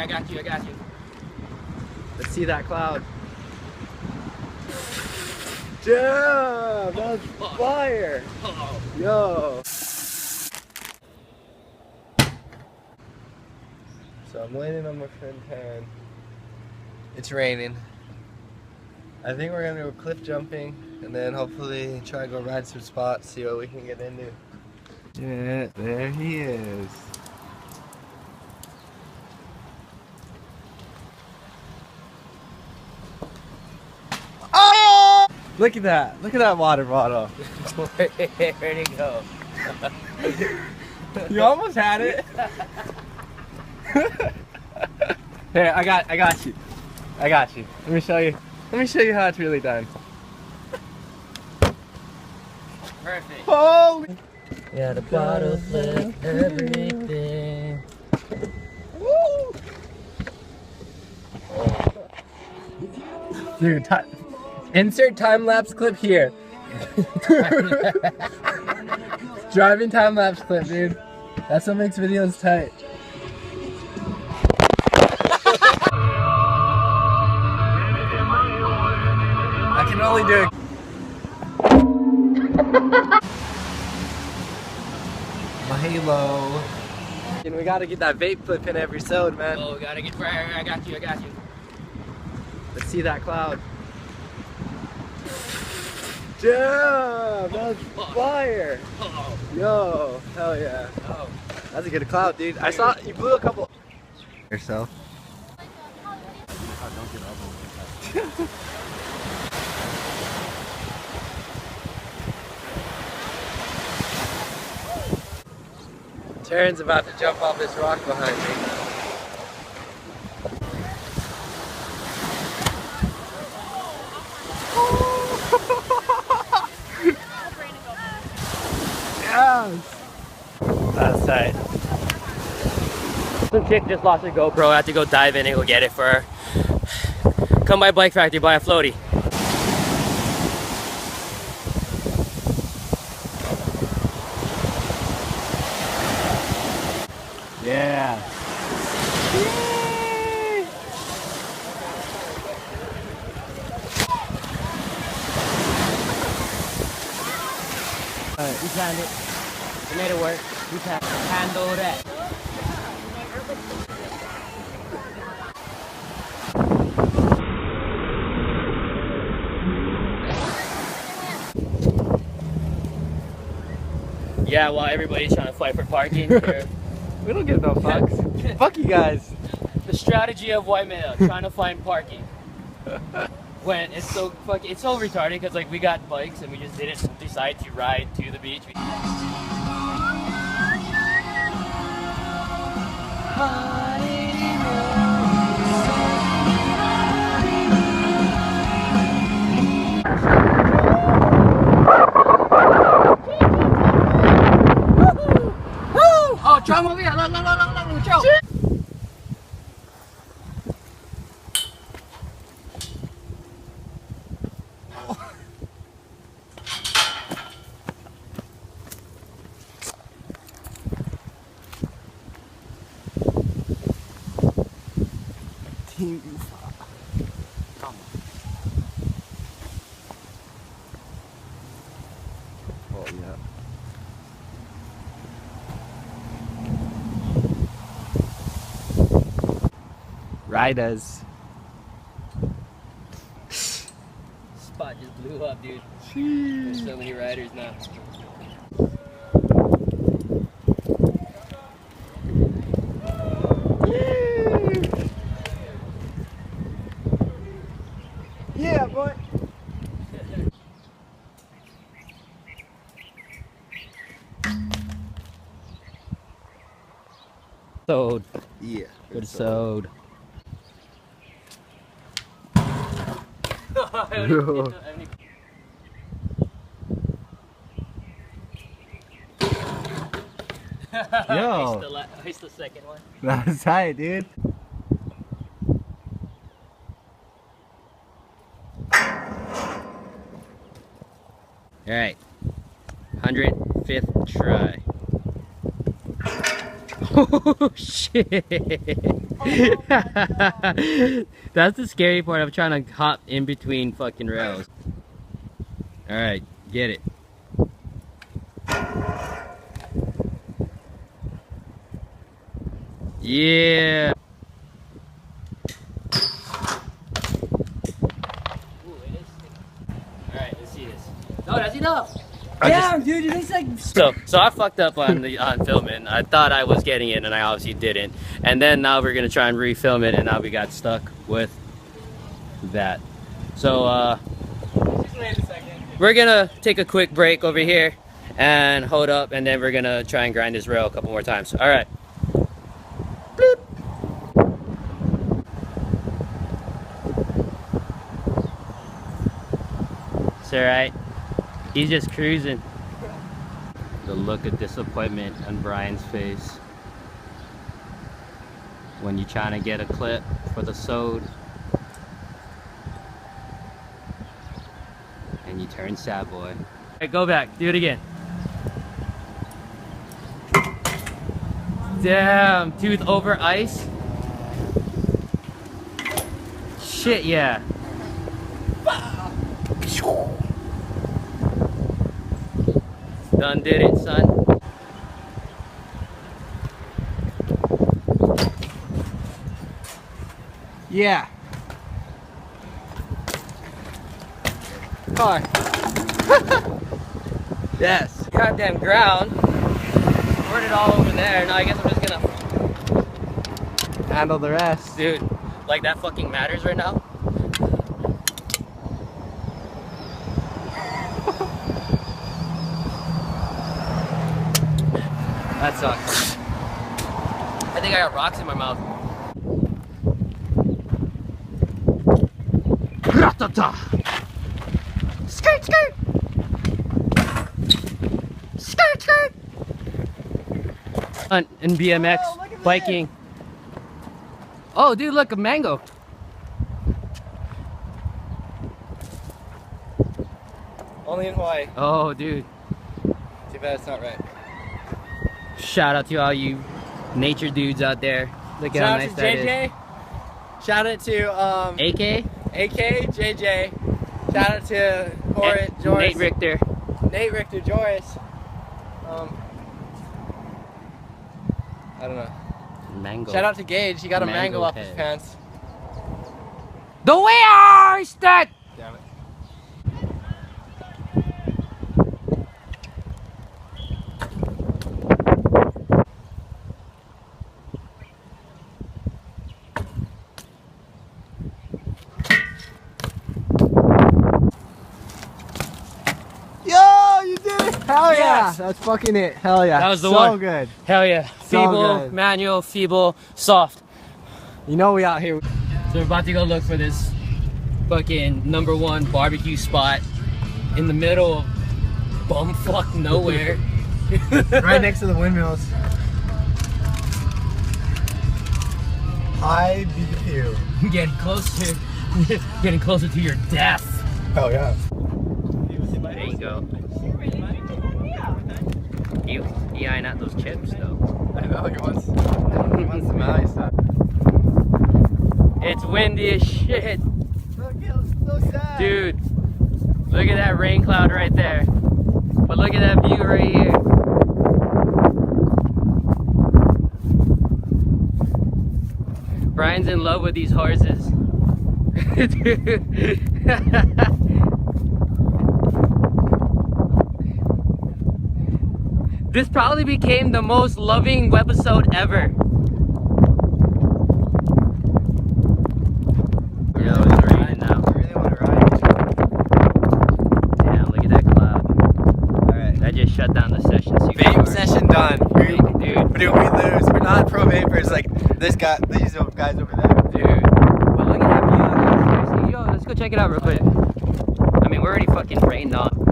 I got you. Let's see that cloud. Damn, that's fire. Yo. So I'm waiting on my friend Tarrin. It's raining. I think we're gonna go cliff jumping and then hopefully try to go ride some spots, see what we can get into. Yeah, there he is. Oh! Look at that water bottle. Where'd it go? You almost had it. Here, I got you. Let me show you how it's really done. Perfect. Holy! Yeah, the bottle flip, everything. Woo! Dude, insert time-lapse clip here. Driving time-lapse clip, dude. That's what makes videos tight. I can only do it. My halo. And we gotta get that vape clip in every episode, man. Oh, we gotta get right. I got you. Let's see that cloud. Damn, that's fire. Oh. Yo, hell yeah. Oh. That's a good cloud, dude. I saw you blew a couple. Yourself. Tarrin's about to jump off this rock behind me. Yes! That's tight. Some chick just lost her GoPro. I had to go dive in and go get it for her. Come by Bike Factory, buy a floaty. Yeah. We planned it. We made it work. We can handle that. Yeah, while everybody's trying to fight for parking here. We don't give no fucks. Fuck you guys. The strategy of white male trying to find parking. When it's so retarded because like we got bikes and we just didn't decide to ride to the beach. Oh, chong over here! Look, chong! Oh yeah. Riders. Spot just blew up, dude. There's so many riders now. Yeah, boy. Sewed. Yeah. Good sewed. Yo. He's the second one. That's tight, dude. Alright. 105th try. Oh shit. That's the scary part of trying to hop in between fucking rails. Alright, get it. Yeah. Alright, let's see this. No, that's enough. Damn, dude, it looks like so I fucked up on filming. I thought I was getting it and I obviously didn't. And then now we're gonna try and refilm it and now we got stuck with that. So Just wait a second. we're gonna take a quick break over here and hold up, and then we're gonna try and grind this rail a couple more times. Alright. Bloop. It's alright. He's just cruising. The look of disappointment on Brian's face when you're trying to get a clip for the sode and you turn sad boy. Alright, go back, do it again. Damn, tooth over ice. Shit, yeah. Done did it, son. Yeah. Car. Yes. Goddamn ground. Poured it all over there. Now I guess I'm just gonna Handle the rest. dude, like that fucking matters right now. That sucks. I think I got rocks in my mouth. Skirt, skirt. Skirt, skirt. And BMX, Oh, look at biking. Oh, dude, look, a mango. Only in Hawaii. Oh, dude. Too bad it's not right. Shout out to all you nature dudes out there. Look at how Shout nice out to that JJ. Shout out to is. AK? AK, JJ. Shout out to Horace, Joris. Nate Richter. Nate Richter, Joris. I don't know. Mango. Shout out to Gage. He got a mango off his head. pants. The way is that? Damn it. Yo, you did it! Hell yeah! Yes. That's fucking it. Hell yeah. That was the so one. Good. Hell yeah. So Feeble, good. manual, feeble, soft. You know we out here. So we're about to go look for this fucking #1 barbecue spot in the middle of bumfuck nowhere. Right next to the windmills. High BBQ. Getting closer to your death. Hell yeah. There you go. You eyeing out those chips though. I know, he wants some Maui stuff. It's windy as shit. Look, it looks so sad. Dude, look at that rain cloud right there. But look at that view right here. Brian's in love with these horses. Dude. This probably became the most loving webisode ever. Yo, it's raining now. I really want to ride. Damn, look at that cloud. Alright, I just shut down the session. So Vape session done. Dude, Dude, we lose. We're not pro vapors like this guy, these guys over there. dude. But look at that view. Seriously, yo, let's go check it out real quick. I mean, we're already fucking rained on.